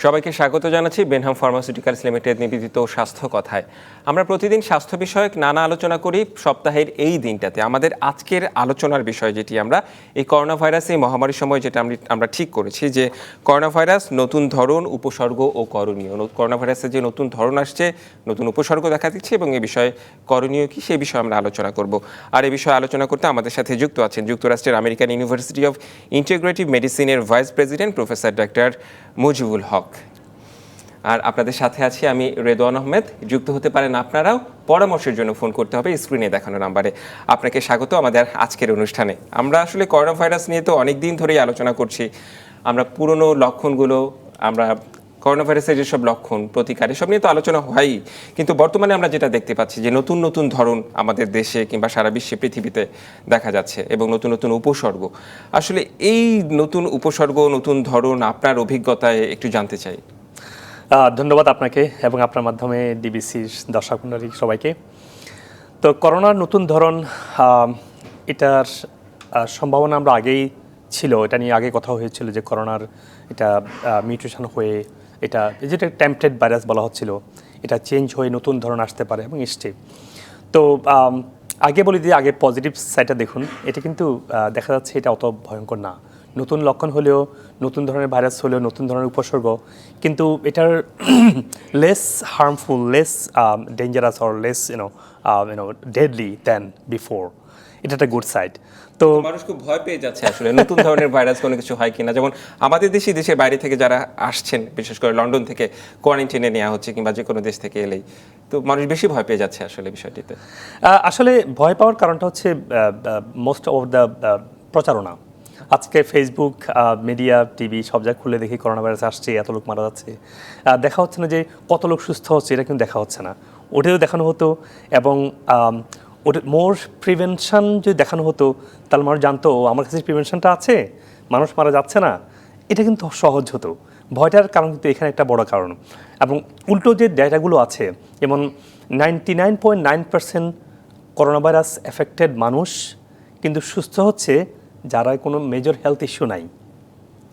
সবাইকে স্বাগত জানাচ্ছি বেনহাম ফার্মাসিউটিক্যালস লিমিটেড নিবেদিত স্বাস্থ্য কথায়। আমরা প্রতিদিন স্বাস্থ্য বিষয়ক নানা আলোচনা করি। সপ্তাহের এই দিনটাতে আমাদের আজকের আলোচনার বিষয় যেটি আমরা এই করোনা ভাইরাস এই মহামারীর সময় যেটা আমরা ঠিক করেছি যে করোনা ভাইরাস নতুন ধরন, উপসর্গ ও করণীয়। করোনা ভাইরাসের যে নতুন ধরন আসছে, নতুন উপসর্গ দেখা দিচ্ছে এবং এই বিষয়ে করণীয় কি সেই বিষয়ে আমরা আলোচনা করব। আর এই বিষয়ে আলোচনা করতে আমাদের সাথে যুক্ত আছেন যুক্তরাষ্ট্রের আমেরিকান ইউনিভার্সিটি অফ ইন্টিগ্রেটিভ মেডিসিনের vice president professor doctor Mujibul Haque. আর আপনাদের সাথে আছি আমি রেদওয়ান আহমেদ। যুক্ত হতে পারেন আপনারাও, পরামর্শের জন্য ফোন করতে হবে স্ক্রিনে দেখানো নাম্বারে। আপনাকে স্বাগত আমাদের আজকের অনুষ্ঠানে। আমরা আসলে করোনা ভাইরাস নিয়ে তো অনেক দিন ধরেই আলোচনা করছি। আমরা পুরনো লক্ষণগুলো, আমরা করোনা ভাইরাসের যেসব লক্ষণ, প্রতিকার, এসব নিয়ে তো আলোচনা হয়ই, কিন্তু বর্তমানে আমরা যেটা দেখতে পাচ্ছি যে নতুন নতুন ধরন আমাদের দেশে কিংবা সারা বিশ্বে, পৃথিবীতে দেখা যাচ্ছে এবং নতুন নতুন উপসর্গ। আসলে এই নতুন উপসর্গ, নতুন ধরন আপনার অভিজ্ঞতায় একটু জানতে চাই। ধন্যবাদ আপনাকে এবং আপনার মাধ্যমে ডিবিসির দর্শক মণ্ডলী সবাইকে। তো করোনার নতুন ধরন, এটার সম্ভাবনা আমরা আগেই ছিল, এটা নিয়ে আগে কথা হয়েছিল যে করোনার এটা মিউটেশন হয়ে এটা যেটা টেম্পটেড ভাইরাস বলা হচ্ছিল, এটা চেঞ্জ হয়ে নতুন ধরন আসতে পারে এবং এসছে। তো আগে বলি যে আগে পজিটিভ সাইডটা দেখুন, এটা কিন্তু দেখা যাচ্ছে এটা অত ভয়ঙ্কর না। নতুন লক্ষণ হলেও, নতুন ধরনের ভাইরাস হলেও, নতুন ধরনের উপসর্গ, কিন্তু এটার less harmful, less dangerous or less deadly than before. এটা একটা গুড সাইড। তো মানুষ খুব ভয় পেয়ে যাচ্ছে আসলে নতুন ধরনের ভাইরাস কোনো কিছু হয় কিনা। যেমন আমাদের দেশের বাইরে থেকে যারা আসছেন, বিশেষ করে লন্ডন থেকে কোয়ারেন্টাইনে নেওয়া হচ্ছে কিংবা যে কোনো দেশ থেকে এলেই, তো মানুষ বেশি ভয় পেয়ে যাচ্ছে আসলে বিষয়টিতে। আসলে ভয় পাওয়ার কারণটা হচ্ছে মোস্ট অফ দ্য প্রচারণা। আজকে ফেসবুক, মিডিয়া, টিভি সব জায়গায় খুলে দেখি করোনা ভাইরাস আসছে, এত লোক মারা যাচ্ছে। দেখা হচ্ছে না যে কত লোক সুস্থ হচ্ছে, এটা কিন্তু দেখা হচ্ছে না। ওটাও দেখানো হতো এবং ওটা মোর প্রিভেনশন যদি দেখানো হতো তাহলে মানুষ জানতো আমার কাছে প্রিভেনশনটা আছে, মানুষ মারা যাচ্ছে না, এটা কিন্তু সহজ হতো। ভয়টার কারণ কিন্তু এখানে একটা বড় কারণ। এবং উল্টো যে ডেটাগুলো আছে, যেমন 99.9% করোনা ভাইরাস এফেক্টেড মানুষ কিন্তু সুস্থ হচ্ছে যারা কোনো মেজর হেলথ ইস্যু নাই।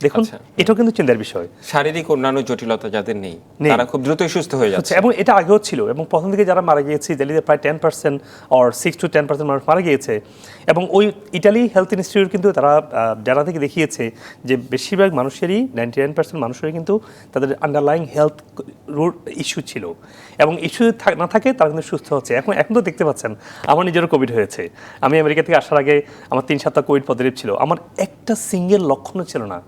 দেখুন, এটাও কিন্তু চিন্তার বিষয়। শারীরিক অন্যান্য জটিলতা যাদের নেই, তারা খুব দ্রুতই সুস্থ হয়ে যাচ্ছে এবং এটা আগেও ছিল। এবং প্রথম দিকে যারা মারা গিয়েছে, ইতালিতে প্রায় 10% or 6 to 10% মানুষ মারা গিয়েছে। এবং ওই ইটালি হেলথ ইনস্টিটিউট কিন্তু তারা ডাটা থেকে দেখিয়েছে যে বেশিরভাগ মানুষেরই 99% মানুষেরই কিন্তু তাদের আন্ডারলাইং হেলথ ইস্যু ছিল, এবং ইস্যু না থাকে তারা কিন্তু সুস্থ হচ্ছে। এখন তো দেখতে পাচ্ছেন, আমার নিজেরও কোভিড হয়েছে। আমি আমেরিকা থেকে আসার আগে আমার 3 সপ্তাহ কোভিড পজিটিভ ছিল, আমার একটা সিঙ্গেল লক্ষণও ছিল না।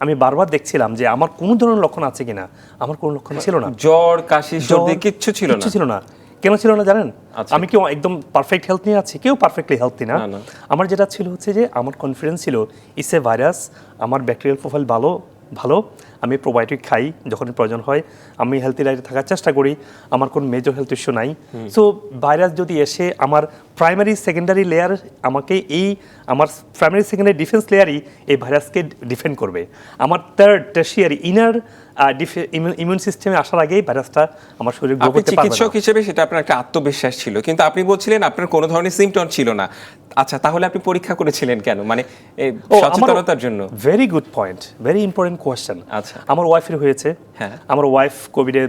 আমি বারবার দেখছিলাম যে আমার কোনো ধরনের লক্ষণ আছে কিনা, আমার কোনো লক্ষণ ছিল না। জ্বর, কাশি, সর্দি কিচ্ছু ছিল না। কেন ছিল না জানেন? আমি কি একদম পারফেক্ট হেলথ নিয়ে আছি? কেউ পারফেক্টলি হেলথি না। আমার যেটা ছিল হচ্ছে যে আমার কনফিডেন্স ছিল ইটস এ ভাইরাস, আমার ব্যাকটেরিয়াল প্রোফাইল ভালো, আমি প্রোবায়োটিক খাই যখন প্রয়োজন হয়, আমি হেলথি লাইফে থাকার চেষ্টা করি, আমার কোনো মেজর হেলথ ইস্যু নাই। সো ভাইরাস যদি এসে আমার প্রাইমারি সেকেন্ডারি লেয়ার, আমাকে আমার প্রাইমারি সেকেন্ডারি ডিফেন্স লেয়ারই এই ভাইরাসকে ডিফেন্ড করবে। আমার থার্ড টার্সিয়ারি ইনার ইমিউন সিস্টেমে আসার আগেই ভাইরাসটা আমার শরীরে গ্রো করতে পারবে না। চিকিৎসক হিসেবে সেটা আপনার একটা আত্মবিশ্বাস ছিল, কিন্তু আপনি বলছিলেন আপনার কোনো ধরনের সিম্পটম ছিল না। আচ্ছা, তাহলে আপনি পরীক্ষা করেছিলেন কেন? মানে সচেতনতার জন্য। Very good point, very important question. আচ্ছা, আমার ওয়াইফের হয়েছে। হ্যাঁ, আমার ওয়াইফ কোভিডে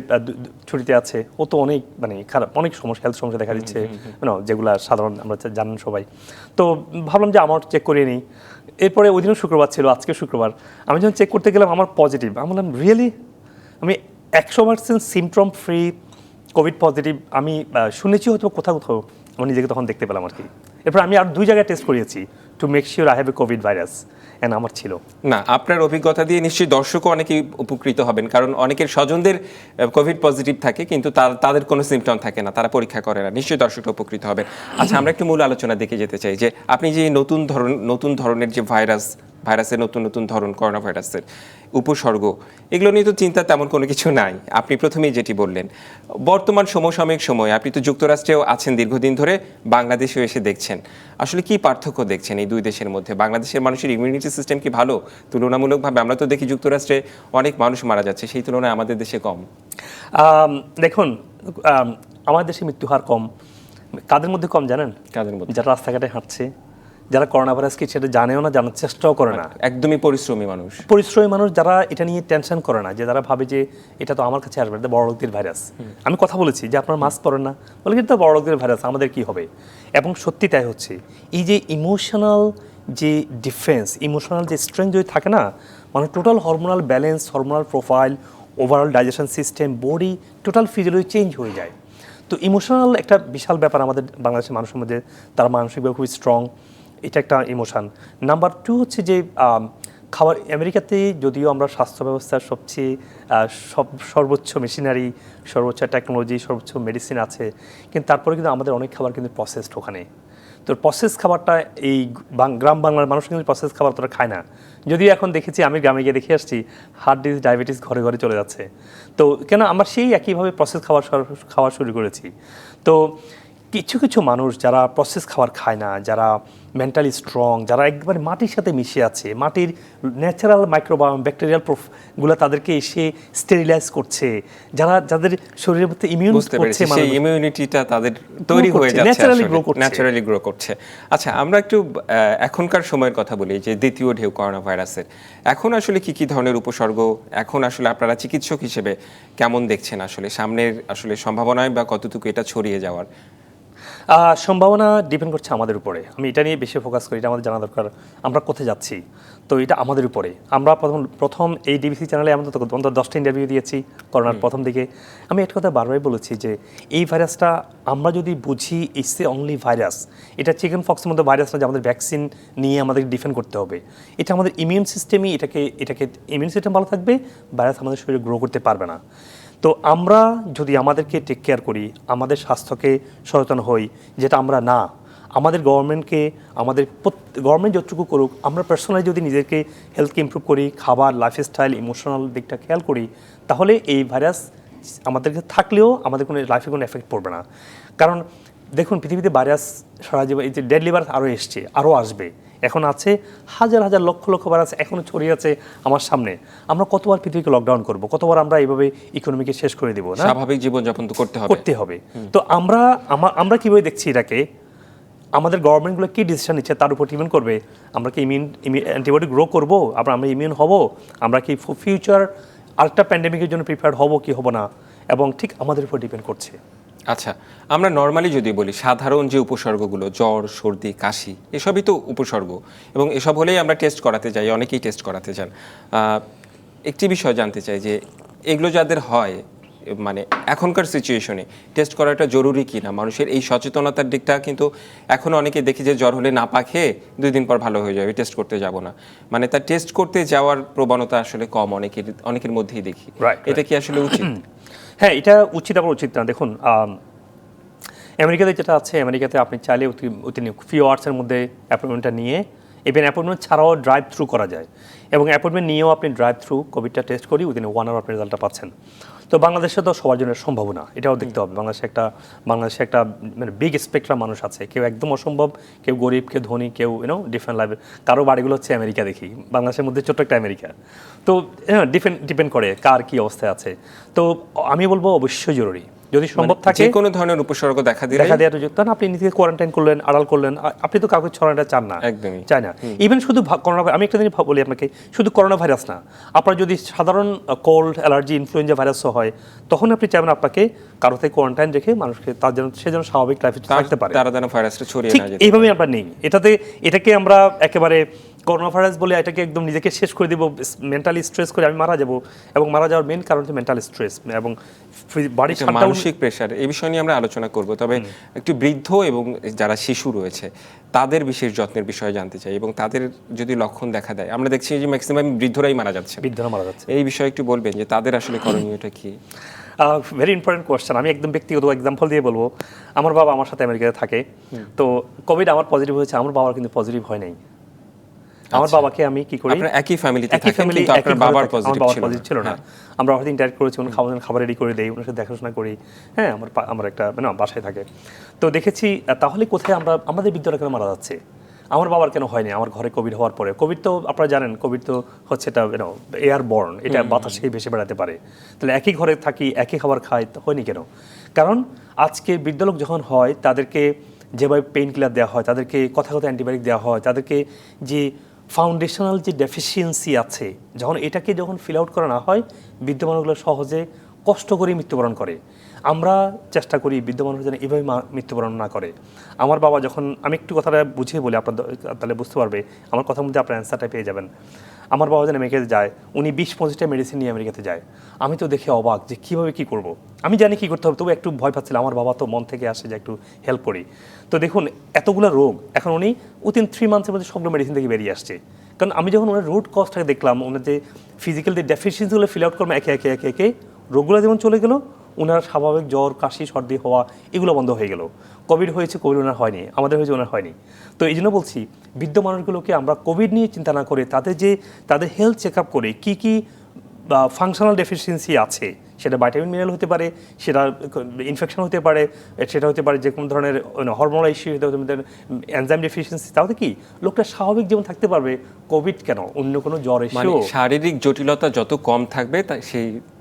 ছুটিতে আছে, ও তো অনেক খারাপ, অনেক সমস্যা, হেলথ সমস্যা দেখা দিচ্ছে, যেগুলো সাধারণ আমরা জানেন সবাই। তো ভাবলাম যে আমার চেক করিয়ে নিই। এরপরে ওই দিনও শুক্রবার ছিল, আজকে শুক্রবার, আমি যখন চেক করতে গেলাম আমার পজিটিভ। আমি বললাম রিয়েলি? আমি 100% সিমটম ফ্রি কোভিড পজিটিভ। আমি শুনেছি হয়তো কোথাও আমি নিজেকে তখন দেখতে পেলাম আর কি। এরপর আমি আর 2 জায়গায় টেস্ট করিয়েছি to make sure I have a covid virus, and আমার ছিল না। আপনার অভিজ্ঞতা দিয়ে নিশ্চয়ই দর্শকও অনেকেই উপকৃত হবেন, কারণ অনেকের স্বজনদের কোভিড পজিটিভ থাকে কিন্তু তাদের কোনো সিমটম থাকে না, তারা পরীক্ষা করে না। নিশ্চয়ই দর্শকরা উপকৃত হবেন। আচ্ছা, আমরা একটু মূল আলোচনা দেখে যেতে চাই যে আপনি যে নতুন ধরনের যে ভাইরাসের নতুন ধরন, করোনা ভাইরাসের উপসর্গ, এগুলো নিয়ে তো চিন্তা তেমন কোনো কিছু নাই। আপনি প্রথমেই যেটি বললেন, বর্তমান সমসাময়িক সময়ে আপনি তো যুক্তরাষ্ট্রেও আছেন দীর্ঘদিন ধরে, বাংলাদেশেও এসে দেখছেন, আসলে কি পার্থক্য দেখছেন এই দুই দেশের মধ্যে? বাংলাদেশের মানুষের ইমিউনিটি সিস্টেম কি ভালো তুলনামূলকভাবে? আমরা তো দেখি যুক্তরাষ্ট্রে অনেক মানুষ মারা যাচ্ছে, সেই তুলনায় আমাদের দেশে কম। দেখুন, আমাদের দেশে মৃত্যু হার কম। কাদের মধ্যে কম জানেন? কাদের মধ্যে? যারা রাস্তাঘাটে হাঁটছে, যারা করোনা ভাইরাস কি সেটা জানেও না, জানার চেষ্টাও করে না। একদমই পরিশ্রমী মানুষ। পরিশ্রমী মানুষ যারা এটা নিয়ে টেনশন করে না, যে যারা ভাবে যে এটা তো আমার কাছে আসবে, এটা বড় লোকদের ভাইরাস। আমি কথা বলেছি যে আপনার মাস্ক পরেন না, বলে কিন্তু বড় লোকদের ভাইরাস, আমাদের কি হবে। এবং সত্যি তাই হচ্ছে। এই যে ইমোশনাল যে ডিফেন্স, ইমোশনাল যে স্ট্রেংথ যদি থাকে না, মানে total hormonal balance, hormonal profile, overall digestion system, body total physiology change হয়ে যায়। তো ইমোশনাল একটা বিশাল ব্যাপার আমাদের বাংলাদেশের মানুষের মধ্যে, তারা মানসিকভাবে খুবই স্ট্রং, এটা একটা ইমোশন। নাম্বার 2 হচ্ছে যে খাবার। আমেরিকাতে যদিও আমরা স্বাস্থ্য ব্যবস্থার সবচেয়ে সর্বোচ্চ মেশিনারি, সর্বোচ্চ টেকনোলজি, সর্বোচ্চ মেডিসিন আছে, কিন্তু তারপরে কিন্তু আমাদের অনেক খাবার কিন্তু প্রসেসড ওখানে। তো প্রসেস খাবারটা এই গ্রাম বাংলার মানুষ কিন্তু প্রসেস খাবার তোরা খায় না। যদিও এখন দেখেছি, আমি গ্রামে গিয়ে দেখে আসছি, হার্ট ডিজিজ, ডায়াবেটিস ঘরে ঘরে চলে যাচ্ছে। তো কেন আমরা সেই একইভাবে প্রসেস খাওয়া শুরু করেছি। তো কিছু কিছু মানুষ যারা প্রসেস খাবার খায় না, যারা মেন্টালি স্ট্রং, যারা একবারে মাটির সাথে মিশে আছে, মাটির ন্যাচারাল মাইক্রোবায়োম, ব্যাকটেরিয়াল গুলো তাদেরকে এসে স্টেরিলাইজ করছে, যাদের শরীরের মধ্যে ইমিউন করছে, সেই ইমিউনিটিটা তাদের তৈরি হয়ে যাচ্ছে, ন্যাচারালি গ্রো করছে। আচ্ছা, আমরা একটু এখনকার সময়ের কথা বলি, যে দ্বিতীয় ঢেউ করোনা ভাইরাসের, এখন আসলে কি কি ধরনের উপসর্গ, এখন আসলে আপনারা চিকিৎসক হিসেবে কেমন দেখছেন আসলে সামনের আসলে সম্ভাবনায়, বা কতটুকু এটা ছড়িয়ে যাওয়ার সম্ভাবনা ডিপেন্ড করছে আমাদের উপরে। আমি এটা নিয়ে বেশি ফোকাস করি, এটা আমাদের জানা দরকার আমরা কোথায় যাচ্ছি। তো এটা আমাদের উপরে। আমরা প্রথম এই ডিবিসি চ্যানেলে আমরা তো অন্তত 10টা ইন্টারভিউ দিয়েছি করোনার প্রথম দিকে। আমি একটা কথা বারবারই বলেছি যে এই ভাইরাসটা আমরা যদি বুঝি ইটস এ অনলি ভাইরাস, এটা চিকেন ফক্সের মধ্যে ভাইরাস না যে আমাদের ভ্যাকসিন নিয়ে আমাদের ডিফেন্ড করতে হবে। এটা আমাদের ইমিউন সিস্টেমই, এটাকে ইমিউন সিস্টেম ভালো থাকবে, ভাইরাস আমাদের শরীরে গ্রো করতে পারবে না। তো আমরা যদি আমাদেরকে টেক কেয়ার করি, আমাদের স্বাস্থ্যকে সচেতন হই, যেটা আমরা না, আমাদের গভর্নমেন্টকে, আমাদের গভর্নমেন্ট যতটুকু করুক, আমরা পার্সোনালি যদি নিজেকে হেলথকে ইমপ্রুভ করি, খাবার, লাইফস্টাইল, ইমোশনাল দিকটা খেয়াল করি, তাহলে এই ভাইরাস আমাদেরকে থাকলেও আমাদের কোনো লাইফে কোনো এফেক্ট পড়বে না। কারণ দেখুন, পৃথিবীতে ভাইরাস সারা জীবন, এই যে ডেডলি ভাইরাস আরও এসছে, আরও আসবে, এখন আছে হাজার হাজার লক্ষ লক্ষ ভাইরাস এখনও ছড়িয়ে আছে আমার সামনে। আমরা কতবার পৃথিবীকে লকডাউন করব, কতবার আমরা এইভাবে ইকোনমিকে শেষ করে দেবো না? স্বাভাবিক জীবনযাপন তো করতে হবে। তো আমরা কিভাবে দেখছি এটাকে, আমাদের গভর্নমেন্টগুলো কি ডিসিশন নিচ্ছে তার উপর ডিপেন্ড করবে। আমরা কি অ্যান্টিবডি গ্রো করবো, আমরা ইমিউন হব, আমরা কি ফিউচার আরেকটা প্যান্ডেমিকের জন্য প্রিপেয়ার্ড হব কি হব না, এবং ঠিক আমাদের উপর ডিপেন্ড করছে। আচ্ছা, আমরা নর্মালি যদি বলি, সাধারণ যে উপসর্গগুলো, জ্বর, সর্দি, কাশি, এসবই তো উপসর্গ, এবং এসব হলেই আমরা টেস্ট করাতে যাই, অনেকেই টেস্ট করাতে যান। একটি বিষয় জানতে চাই যে এগুলো যাদের হয়, মানে এখনকার সিচুয়েশনে টেস্ট করাটা জরুরি কি না, মানুষের এই সচেতনতার দিকটা কিন্তু এখন অনেকে দেখি যে জ্বর হলে না পা খেয়ে 2 দিন পর ভালো হয়ে যাবে, টেস্ট করতে যাব না, মানে তার টেস্ট করতে যাওয়ার প্রবণতা আসলে কম অনেকের মধ্যেই দেখি। এটা কি আসলে উচিত? হ্যাঁ, এটা উচিত, আবার উচিত না। দেখুন, আমেরিকাতে যেটা আছে, আমেরিকাতে আপনি চাইলে ফিউ আওয়ার্সের মধ্যে অ্যাপয়েন্টমেন্টটা নিয়ে, ইভেন অ্যাপয়েন্টমেন্ট ছাড়াও ড্রাইভ থ্রু করা যায়, এবং অ্যাপয়েন্টমেন্ট নিয়েও আপনি ড্রাইভ থ্রু কোভিডটা টেস্ট করি উইদিন 1 আওয়ার আপনি রেজাল্টটা পাচ্ছেন। তো বাংলাদেশে তো সবার জন্য সম্ভব না, এটাও দেখতে হবে। বাংলাদেশে একটা মানে বিগ স্পেকট্রাম মানুষ আছে, কেউ একদম অসম্ভব, কেউ গরিব, কেউ ধনী, কেউ ডিফারেন্ট লাইফের, কারো বাড়িগুলো হচ্ছে আমেরিকা, দেখি বাংলাদেশের মধ্যে ছোট্ট একটা আমেরিকা। তো ডিপেন্ড করে কার কী অবস্থায় আছে। তো আমি বলবো অবশ্যই জরুরি, যদি সম্ভব থাকে যে কোনো ধরনের উপসর্গ দেখা দেওয়াটা যুক্ত না, আপনি নিজেকে কোয়ারেন্টাইন করলেন, আড়াল করলেন, আপনি তো কাউকে ছড়ানোটা চান না, একদমই চাই না। ইভেন শুধু করোনা, আমি একটা জিনিস বলি আপনাকে, শুধু করোনা ভাইরাস না, আপনার যদি সাধারণ কোল্ড, অ্যালার্জি, ইনফ্লুয়েঞ্জা ভাইরাসও হয়, তখন আপনি চাইবেন আপনাকে কারো থেকে কোয়ারেন্টাইন রেখে মানুষকে সে যেন স্বাভাবিক লাইফে থাকতে পারে, তারা যেন ভাইরাসটা ছড়িয়ে না যায়। এইভাবে আমরা নেই, এটাকে আমরা একেবারে করোনা ভাইরাস বলে এটাকে একদম নিজেকে শেষ করে দিব, মেন্টালি স্ট্রেস করে আমি মারা যাব, এবং মারা যাওয়ার মেইন কারণ হচ্ছে মেন্টাল স্ট্রেস এবং বাড়ির মানসিক প্রেশার। এই বিষয় নিয়ে আমরা আলোচনা করব, তবে একটু বৃদ্ধ এবং যারা শিশু রয়েছে তাদের বিশেষ যত্নের বিষয়ে জানতে চাই, এবং তাদের যদি লক্ষণ দেখা দেয়, আমরা দেখছি যে ম্যাক্সিমাম বৃদ্ধরা মারা যাচ্ছে। এই বিষয়ে একটু বলবেন যে তাদের আসলে করণীয়টা কি? Very important question. আমি একদম ব্যক্তিগত এক্সাম্পল দিয়ে বলবো, আমার বাবা আমার সাথে আমেরিকাতে থাকে, তো কোভিড আমার পজিটিভ হয়েছে, আমার বাবার কিন্তু পজিটিভ হয় নাই। আমার বাবাকে আমি কি করি, আপনারা একই ফ্যামিলিতে থাকেন কিন্তু আপনার বাবার পজিটিভ ছিল না, আমরা হয়তো ইন্টারঅ্যাক্ট করেছি, খাবার রেডি করে দেই, ওনার সাথে দেখাশোনা করি। হ্যাঁ, আমার একটা বাসায় থাকে, তো দেখেছি তাহলে কোথায় আমাদের বৃদ্ধরা কেন মারা যাচ্ছে, আমার বাবার কেন হয়নি। আমার ঘরে কোভিড হওয়ার পরে, কোভিড তো আপনারা জানেন, কোভিড তো হচ্ছে এটা এয়ার বর্ন, এটা বাতাসে ভেসে বেড়াতে পারে, তাহলে একই ঘরে থাকি, একই খাবার খাই, হয়নি কেন? কারণ আজকে বৃদ্ধ লোক যখন হয়, তাদেরকে যেভাবে পেইন কিলার দেওয়া হয়, তাদেরকে কথা কথা অ্যান্টিবায়োটিক দেওয়া হয়, তাদেরকে যে ফাউন্ডেশনাল যে ডেফিসিয়েন্সি আছে, এটাকে যখন ফিল আউট করা না হয়, বৃদ্ধ মানুষগুলো সহজে কষ্ট করে মৃত্যুবরণ করে। আমরা চেষ্টা করি বৃদ্ধ মানুষ যেন এভাবে মৃত্যুবরণ না করে। আমার বাবা যখন, আমি একটু কথাটা বুঝিয়ে বলি, আপনার তাহলে বুঝতে পারবে, আমার কথার মধ্যে আপনার অ্যান্সারটা পেয়ে যাবেন। আমার বাবা যেন আমেরিকাতে যায়, উনি 20-25টা মেডিসিন নিয়ে আমেরিকাতে যায়। আমি তো দেখে অবাক যে কীভাবে কী করব। আমি জানি কী করতে হবে, তবু একটু ভয় পাচ্ছিলাম। আমার বাবা তো মন থেকে আসে যে একটু হেল্প করি। তো দেখুন, এতগুলো রোগ, এখন উনি উইদিন 3 মান্থসের মধ্যে সবগুলো মেডিসিন থেকে বেরিয়ে আসছে। কারণ আমি যখন ওনার রুট কজটাকে দেখলাম, ওনার যে ফিজিক্যাল যে ডেফিসিয়েন্সিগুলো ফিল আউট করলাম একে একে একে একে, রোগগুলো যেমন চলে গেল, ওনার স্বাভাবিক জ্বর, কাশি, সর্দি হওয়া এগুলো বন্ধ হয়ে গেল। কোভিড হয়েছে, কোভিড ওনার হয়নি, আমাদের হয়েছে, ওনার হয়নি। তো এই জন্য বলছি, বৃদ্ধ মানুষগুলোকে আমরা কোভিড নিয়ে চিন্তা না করে তাদের হেলথ চেক আপ করে কী কী ফাংশনাল ডেফিসিয়েন্সি আছে, সেটা ভাইটামিন মিনারেল হতে পারে, সেটা ইনফেকশন হতে পারে, সেটা হতে পারে যে কোনো ধরনের হরমোনাল ইস্যু হতে পারে, এনজাইম ডেফিসিয়েন্সি, তাহলে কি লোকটা স্বাভাবিক যেমন থাকতে পারবে, কোভিড কেন অন্য কোনো জ্বর মানে এসেও শারীরিক জটিলতা যত কম থাকবে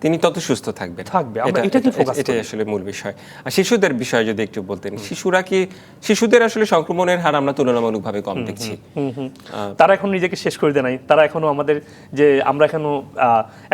তিনি তত সুস্থ থাকবে। আমরা এটাকে ফোকাস করি। এটাই আসলে মূল বিষয়। আর শিশুদের বিষয়ে যদি একটু বলতেন, শিশুদের আসলে সংক্রমণের হার আমরা তুলনামূলকভাবে কম দেখছি। তারা এখন নিজেকে শেষ করে দেয় নাই, তারা এখনো আমাদের যে আমরা এখনো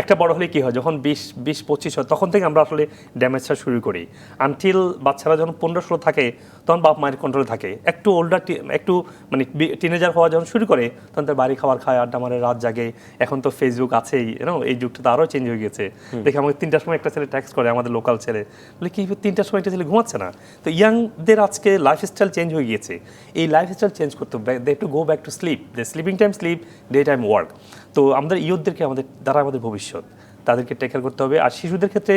একটা বড় হলে কি হয়, যখন 20-25 হয়, তখন থেকে আমরা আসলে ড্যামেজটা শুরু করি। আনটিল বাচ্চারা যখন 15-16 থাকে, তখন বাপ মায়ের কন্ট্রোলে থাকে। একটু ওল্ডার, একটু মানে টিনেজার হওয়া যখন শুরু করে, তখন তার বাড়ি খাবার খায়, আড্ডা মারে, রাত জাগে। এখন তো ফেসবুক আছেই, এই যুগটা তো আরও চেঞ্জ হয়ে গেছে। দেখে আমাকে 3টার সময় একটা ছেলে টেক্সট করে, আমাদের লোকাল ছেলে, বলে কি 3টার সময় একটা ছেলে ঘুমাচ্ছে না। তো ইয়াংদের আজকে লাইফস্টাইল চেঞ্জ হয়ে গিয়েছে। এই লাইফস্টাইল চেঞ্জ করতে হবে, they to go back to sleep, they sleeping time sleep, day time work. তো আমাদের ইয়ুথদেরকে দ্বারা আমাদের ভবিষ্যৎ, তাদেরকে টেক কেয়ার করতে হবে। আর শিশুদের ক্ষেত্রে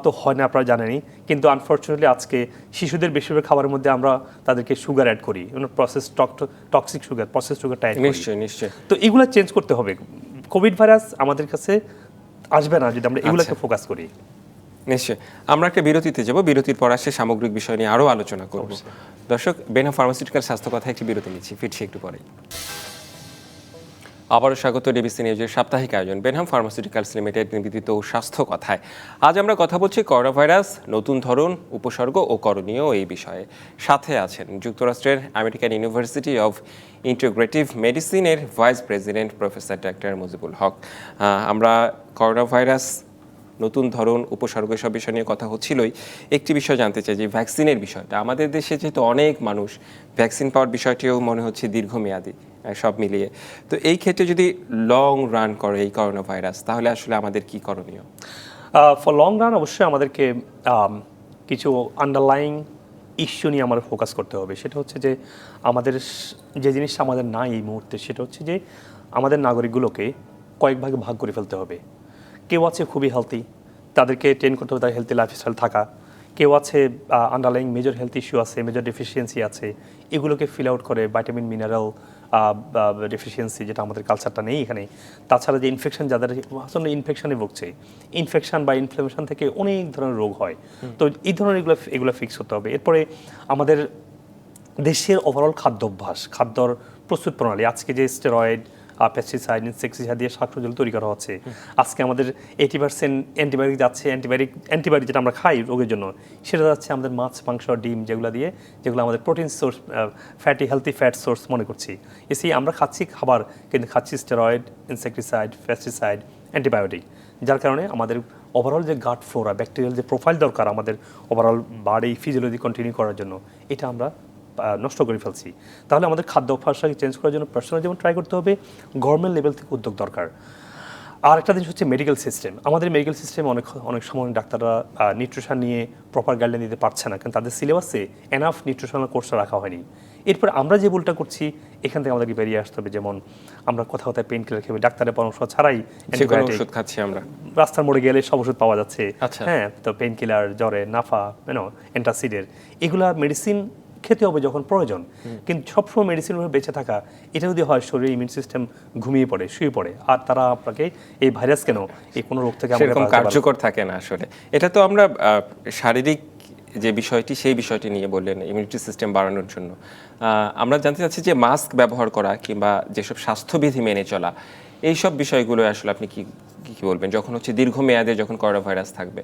তো হয় না, আপনারা জানেনই, কিন্তু আনফর্চুনেটলি আজকে শিশুদের বেশিরভাগ খাবারের মধ্যে আমরা তাদেরকে সুগার অ্যাড করি, প্রসেস টক্সিক সুগার, প্রসেস সুগারটা অ্যাড করি। নিশ্চয়ই। তো এগুলো চেঞ্জ করতে হবে। কোভিড ভাইরাস আমাদের কাছে আসবে না যদি আমরা এগুলোকে ফোকাস করি। নিশ্চয়ই। আমরা একটা বিরতিতে যাব, বিরতির পর আসে সামগ্রিক বিষয় নিয়ে আরও আলোচনা করব। দর্শক, বেনহাম ফার্মাসিউটিক্যাল স্বাস্থ্য কথা একটি বিরতি নিচ্ছি, ফিরছি একটু পরেই। আবারও স্বাগত ডিবিসি নিউজের সাপ্তাহিক আয়োজন বেনহাম ফার্মাসিউটিক্যালস লিমিটেড নিবেদিত স্বাস্থ্য কথায়। আজ আমরা কথা বলছি করোনা ভাইরাস, নতুন ধরন, উপসর্গ ও করণীয় এই বিষয়ে। সাথে আছেন যুক্তরাষ্ট্রের আমেরিকান ইউনিভার্সিটি অফ ইন্টিগ্রেটিভ মেডিসিনের ভাইস প্রেসিডেন্ট প্রফেসর ডাক্তার মুজিবুল হক। আমরা করোনা ভাইরাস, নতুন ধরন, উপসর্গ এসব বিষয় নিয়ে কথা হচ্ছিলই। একটি বিষয় জানতে চাই যে ভ্যাকসিনের বিষয়টা। আমাদের দেশে যেহেতু অনেক মানুষ, ভ্যাকসিন পাওয়ার বিষয়টিও মনে হচ্ছে দীর্ঘমেয়াদী সব মিলিয়ে। তো এই ক্ষেত্রে যদি লং রান করে এই করোনা ভাইরাস, তাহলে আসলে আমাদের কি করণীয়? ফর লং রান অবশ্যই আমাদেরকে কিছু আন্ডারলাইং ইস্যু নিয়ে আমাদের ফোকাস করতে হবে। সেটা হচ্ছে যে আমাদের যে জিনিসটা আমাদের নাই এই মুহূর্তে, সেটা হচ্ছে যে আমাদের নাগরিকগুলোকে কয়েক ভাগে ভাগ করে ফেলতে হবে। কেউ আছে খুবই হেলদি, তাদেরকে ট্রেন করতে হবে তার হেলদি লাইফস্টাইল থাকা। কেউ আছে আন্ডারলাইং মেজর হেলথ ইস্যু আছে, মেজর ডেফিসিয়েন্সি আছে, এগুলোকে ফিল আউট করে ভাইটামিন মিনারেল ডেফিসিয়েন্সি, যেটা আমাদের কালচারটা নেই এখানে। তাছাড়া যে ইনফেকশন, যাদের আসলে ইনফেকশনে ভুগছে, ইনফেকশন বা ইনফ্লামেশন থেকে অনেক ধরনের রোগ হয়। তো এই ধরনের এগুলো ফিক্স হতে হবে। এরপরে আমাদের দেশের ওভারঅল খাদ্যাভ্যাস, খাদ্যর প্রস্তুত প্রণালী, আজকে যে স্টেরয়েড, পেস্টিসাইড, ইনসেক্টিসাইড দিয়ে শাকসবজি তৈরি করা হচ্ছে, আজকে আমাদের 80% অ্যান্টিবায়োটিক যাচ্ছে। অ্যান্টিবায়োটিক যেটা আমরা খাই রোগের জন্য, সেটা যাচ্ছে আমাদের মাছ, মাংস, ডিম, যেগুলো আমাদের protein source, healthy fat source মনে করছি। এসে আমরা খাচ্ছি খাবার, কিন্তু খাচ্ছি স্টেরয়েড, ইনসেক্টিসাইড, পেস্টিসাইড, অ্যান্টিবায়োটিক, যার কারণে আমাদের ওভারঅল যে গাট ফ্লোরা, ব্যাকটেরিয়াল যে প্রোফাইল দরকার আমাদের ওভারঅল বাড়ি ফিজিওলজি কন্টিনিউ করার জন্য, এটা আমরা নষ্ট করে ফেলছি। তাহলে আমাদের খাদ্য অভ্যাসটাকে চেঞ্জ করার জন্য পার্সোনাল যেমন ট্রাই করতে হবে, গভর্নমেন্ট লেভেল থেকে উদ্যোগ দরকার। আর একটা জিনিস হচ্ছে মেডিকেল সিস্টেম। আমাদের মেডিকেল সিস্টেম অনেক সময় ডাক্তাররা নিউট্রিশন নিয়ে প্রপার গাইডলাইন দিতে পারছে না, কারণ তাদের সিলেবাসে এনাফ নিউট্রিশনাল কোর্সটা রাখা হয়নি। এরপর আমরা যে ভুলটা করছি, এখান থেকে আমাদেরকে বেরিয়ে আসতে হবে। যেমন আমরা কোথাও পেইন কিলার খেয়ে ডাক্তারের পরামর্শ ছাড়াই ওষুধ খাচ্ছি, আমরা রাস্তার মোড়ে গেলে সব ওষুধ পাওয়া যাচ্ছে। হ্যাঁ, তো পেইন কিলার, জ্বরে, নাফা, অ্যান্টাসিডের, এগুলা মেডিসিন খেতে হবে যখন প্রয়োজন। কিন্তু সবসময় মেডিসিন বেঁচে থাকা, এটা যদি হয় শরীরের ইমিউন সিস্টেম ঘুমিয়ে পড়ে, শুয়ে পড়ে, আর তারা আপনাকে এই ভাইরাস কেন, এই কোনো রোগ থেকে সেরকম কার্যকর থাকে না আসলে। এটা তো আমরা শারীরিক যে বিষয়টি, সেই বিষয়টি নিয়ে বললেন ইমিউনিটি সিস্টেম বাড়ানোর জন্য। আমরা জানতে চাচ্ছি যে মাস্ক ব্যবহার করা কিংবা যেসব স্বাস্থ্যবিধি মেনে চলা, এইসব বিষয়গুলো আসলে আপনি কি কি বলবেন, যখন হচ্ছে দীর্ঘমেয়াদে যখন করোনা ভাইরাস থাকবে?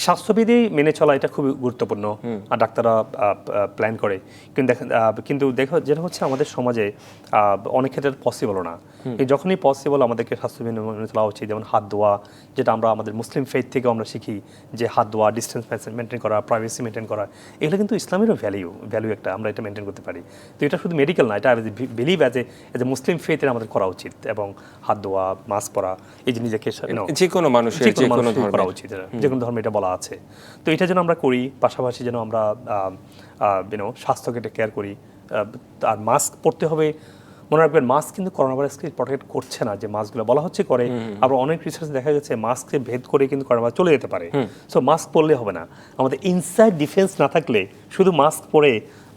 স্বাস্থ্যবিধি মেনে চলা এটা খুবই গুরুত্বপূর্ণ, আর ডাক্তাররা প্ল্যান করে। কিন্তু দেখো যেটা হচ্ছে আমাদের সমাজে অনেক ক্ষেত্রে পসিবলও না। এই যখনই পসিবল আমাদেরকে স্বাস্থ্যবিধি মেনে চলা উচিত। যেমন হাত ধোয়া, যেটা আমরা আমাদের মুসলিম ফেথ থেকেও আমরা শিখি যে হাত ধোয়া, ডিস্টেন্স মেনটেন করা, প্রাইভেসি মেনটেন করা, এগুলো কিন্তু ইসলামেরও ভ্যালু একটা, আমরা এটা মেনটেন করতে পারি। তো এটা শুধু মেডিকেল না, এটা বিলিভ অ্যাজ এ মুসলিম ফেথের আমাদের করা উচিত। এবং হাত ধোয়া, মাস্ক পরা, এই যে নিজেকে যে কোনো মানুষের যে কোনো ধর্মের করা উচিত, যে কোনো ধর্মে এটা বলা আছে। তো এটা যেন আমরা করি, পাশাপাশি যেন আমরা স্বাস্থ্যকে কেয়ার করি। আর মাস্ক পরতে হবে। মনে রাখবেন, মাস্ক কিন্তু করোনা ভাইরাসকে প্রোটেক্ট করছে না, যে মাস্কগুলো বলা হচ্ছে করে। আবার অনেক রিসার্চ দেখা গেছে মাস্ককে ভেদ করে কিন্তু করোনা ভাইরাস চলে যেতে পারে। সো মাস্ক পরলে হবে না। আমাদের ইনসাইড ডিফেন্স না থাকলে শুধু মাস্ক পরে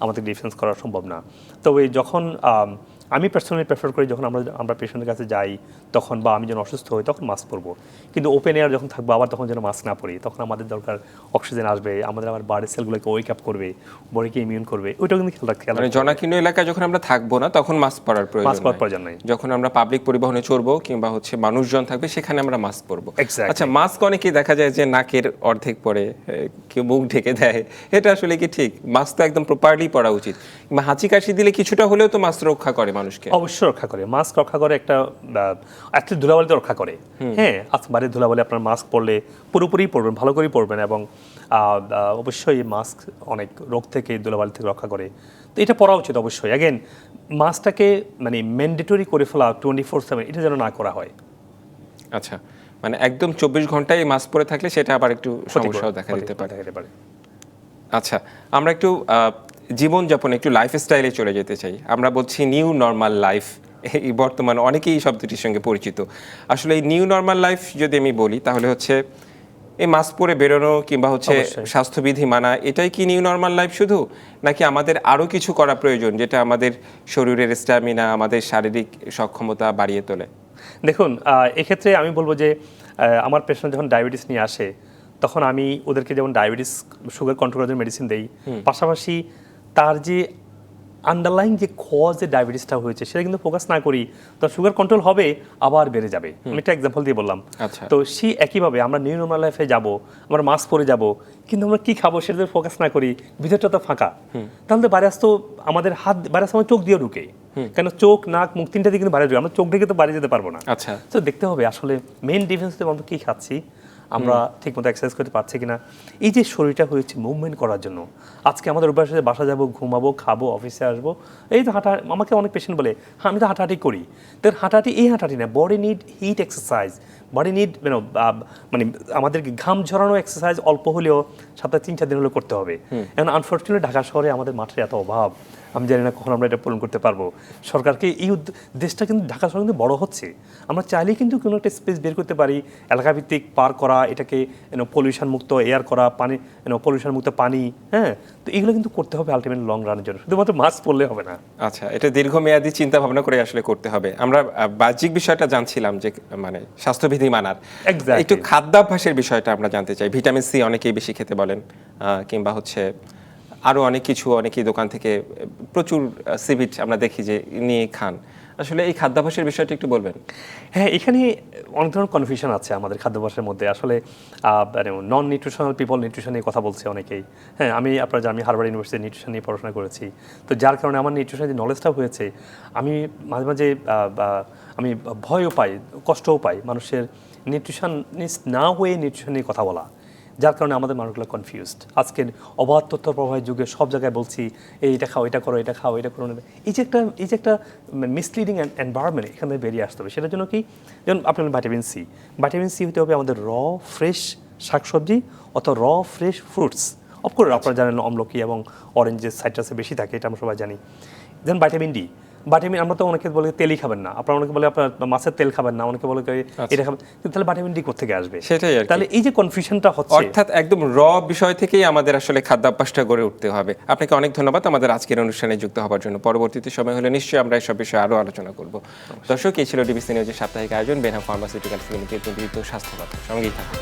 আমাদের ডিফেন্স করা সম্ভব না। তবে যখন আমি পার্সোনালি প্রেফার করি, যখন আমরা পেশেন্টের কাছে যাই তখন, বা আমি যখন অসুস্থ হই তখন মাস্ক পরবো। কিন্তু ওপেন এয়ার যখন থাকবো আবার তখন যেন মাস্ক না পরি। তখন আমাদের দরকার অক্সিজেন আসবে, আমাদের আবার বডি সেলগুলোকে ওয়েক আপ করবে, বডিকে ইমিউন করবে, ওইটাও কিন্তু খেয়াল রাখতে হবে। জনাকীর্ণ এলাকায় যখন আমরা থাকবো না তখন মাস্ক পরার প্রয়োজন নেই। যখন আমরা পাবলিক পরিবহনে চড়বো কিংবা হচ্ছে মানুষজন থাকবে সেখানে আমরা মাস্ক পরবো। আচ্ছা, মাস্ক অনেকেই দেখা যায় যে নাকের অর্ধেক পরে, কেউ মুখ ঢেকে দেয়, এটা আসলে কি ঠিক? মাস্ক তো একদম প্রপারলি পরা উচিত। কিংবা হাঁচি কাশি দিলে কিছুটা হলেও তো মাস্ক রক্ষা করে মানুষকে। অবশ্যই রক্ষা করে, মাস্ক রক্ষা করে। একটা ধুলাবালিতে রক্ষা করে। হ্যাঁ, বাড়ির ধুলাবালি আপনার মাস্ক পরলে পুরোপুরি পরবেন, ভালো করেই পরবেন। এবং অবশ্যই মাস্ক অনেক রোগ থেকে, ধুলাবালি থেকে রক্ষা করে। তো এটা পরা উচিত অবশ্যই। অ্যাগেন, মাস্কটাকে মানে ম্যান্ডেটরি করে ফেলা 24/7 এটা যেন না করা হয়। আচ্ছা, মানে একদম 24 ঘন্টায় মাস্ক পরে থাকলে সেটা আবার একটু সমস্যাও দেখা দিতে পারে। আচ্ছা, আমরা একটু জীবনযাপন, একটু লাইফস্টাইলে চলে যেতে চাই। আমরা বলছি নিউ নর্মাল লাইফ, এই বর্তমানে অনেকেই এই শব্দটির সঙ্গে পরিচিত। আসলে এই নিউ নর্মাল লাইফ যদি আমি বলি তাহলে হচ্ছে এই মাস্ক পরে বেরোনো কিংবা হচ্ছে স্বাস্থ্যবিধি মানা, এটাই কি নিউ নর্মাল লাইফ শুধু, নাকি আমাদের আরও কিছু করা প্রয়োজন যেটা আমাদের শরীরের স্ট্যামিনা, আমাদের শারীরিক সক্ষমতা বাড়িয়ে তোলে? দেখুন, এক্ষেত্রে আমি বলবো যে আমার পেশেন্ট যখন ডায়াবেটিস নিয়ে আসে তখন আমি ওদেরকে যেমন ডায়াবেটিস, সুগার কন্ট্রোল করার মেডিসিন দেই, পাশাপাশি তার যে আন্ডারলাইং যে কজ ডায়াবেটিসটা হয়েছে সেটা কিন্তু ফোকাস না করি, তো সুগার কন্ট্রোল হবে, আবার বেড়ে যাবে। আমি একটা এক্সাম্পল দিয়ে বললাম। আচ্ছা। তো সেই একইভাবে আমরা নিউ নর্মাল লাইফে যাব, আমরা মাস্ক পরে যাব, কিন্তু আমরা কি খাবো সেটা ফোকাস না করি, ভিতরটা তো ফাঁকা, তাহলে তো ভাইরাস তো আমাদের ভাইরাস আমার চোখ দিয়ে ঢুকে। কেন চোখ, নাক, মুখ তিনটা দিয়ে কিন্তু বাইরে ঢুকে, আমরা চোখ ঢেকে তো বাইরে যেতে পারবো না। আচ্ছা, তো দেখতে হবে আসলে মেইন ডিফারেন্স আমরা কি খাচ্ছি, আমরা ঠিকমতো এক্সারসাইজ করতে পারছি কিনা। এই যে শরীরটা হয়েছে মুভমেন্ট করার জন্য, আজকে আমাদের অভ্যাসে বাসা যাবো, ঘুমাবো, খাবো, অফিসে আসবো, এই তো হাঁটা। আমাকে অনেক পেশেন্ট বলে, হ্যাঁ আমি তো হাঁটাহাঁটি করি। তো হাঁটাহাঁটি, এই হাঁটাহাঁটি না, body need heat exercise, body need মানে আমাদেরকে ঘাম ঝরানো এক্সারসাইজ অল্প হলেও সপ্তাহে 3-4 দিন হলেও করতে হবে। এখন আনফর্চুনেটলি ঢাকা শহরে আমাদের মাঠের এত অভাব, আমি জানি না কখন আমরা এটা পূরণ করতে পারবো। সরকারকে এই দেশটা কিন্তু, ঢাকা শহর কিন্তু বড় হচ্ছে, আমরা চাইলেই কিন্তু কোনো একটা স্পেস বের করতে পারি, এলাকাভিত্তিক পার করা, এটাকে পলিউশন মুক্ত এয়ার করা, পানি পলিউশন মুক্ত পানি। হ্যাঁ, তো এগুলো কিন্তু করতে হবে আলটিমেট লং রানের জন্য, শুধুমাত্র মাস্ক পরলে হবে না। আচ্ছা, এটা দীর্ঘমেয়াদী চিন্তা ভাবনা করে আসলে করতে হবে। আমরা বাহ্যিক বিষয়টা জানছিলাম যে মানে স্বাস্থ্যবিধি মানার, একটু খাদ্যাভ্যাসের বিষয়টা আমরা জানতে চাই। ভিটামিন সি অনেকেই বেশি খেতে বলেন, কিংবা হচ্ছে আরও অনেক কিছু, অনেকেই দোকান থেকে প্রচুর সিভিট আমরা দেখি যে নিয়ে খান। আসলে এই খাদ্যাভ্যাসের বিষয়টা একটু বলবেন? হ্যাঁ, এখানে অনেক ধরনের কনফিউশন আছে আমাদের খাদ্যাভ্যাসের মধ্যে। আসলে নন নিউট্রিশনাল পিপল নিউট্রিশন নিয়ে কথা বলছে অনেকেই। হ্যাঁ, আপনারা জানেন আমি হার্ভার্ড ইউনিভার্সিটি নিউট্রিশন নিয়ে পড়াশোনা করেছি। তো যার কারণে আমার নিউট্রিশনের যে নলেজটা হয়েছে, আমি মাঝে মাঝে আমি ভয়ও পাই, কষ্টও পাই মানুষের নিউট্রিশনিস্ট না হয়ে নিউট্রিশন নিয়ে কথা বলা, যার কারণে আমাদের মানুষগুলো কনফিউজড। আজকের অবাধ তথ্য প্রবাহের যুগে সব জায়গায় বলছি এটা খাও, এটা করো, এটা খাও, এটা করো না, এই যে একটা মিসলিডিং এনভায়রনমেন্ট এখান থেকে বেরিয়ে আসতে হবে। সেটার জন্য কি, যেমন আপনার ভিটামিন সি হতে হবে আমাদের ফ্রেশ শাকসবজি অথবা ফ্রেশ ফ্রুটস। অফকোর্স আপনারা জানেন আমলকি এবং অরেঞ্জের সাইট্রাসে বেশি থাকে, এটা আমরা সবাই জানি। দেন ভিটামিন ডি, আমরা তো অনেকে বলে তেলই খাবেন না, আপনারা অনেকে বলে আপনার মাছের তেল খাবেন না, অনেকে বলে এটা খাবেন, কিন্তু তাহলে ভিটামিন ডি কোথা থেকে আসবে? সেটাই আর কি। তাহলে এই যে কনফিউশনটা হচ্ছে, অর্থাৎ একদম বিষয় থেকেই আমাদের আসলে খাদ্যাভ্যাসটা গড়ে উঠতে হবে। আপনাকে অনেক ধন্যবাদ আমাদের আজকের অনুষ্ঠানে যুক্ত হওয়ার জন্য। পরবর্তীতে সময় হলে নিশ্চয়ই আমরা এসব বিষয়ে আরও আলোচনা করব। দর্শক, এই ছিল ডিবিসি নিউজের সাপ্তাহিক আয়োজন বেনহাম ফার্মাসিউটিক্যালস লিমিটেড নিবেদিত স্বাস্থ্য কথা। সঙ্গেই থাকুন।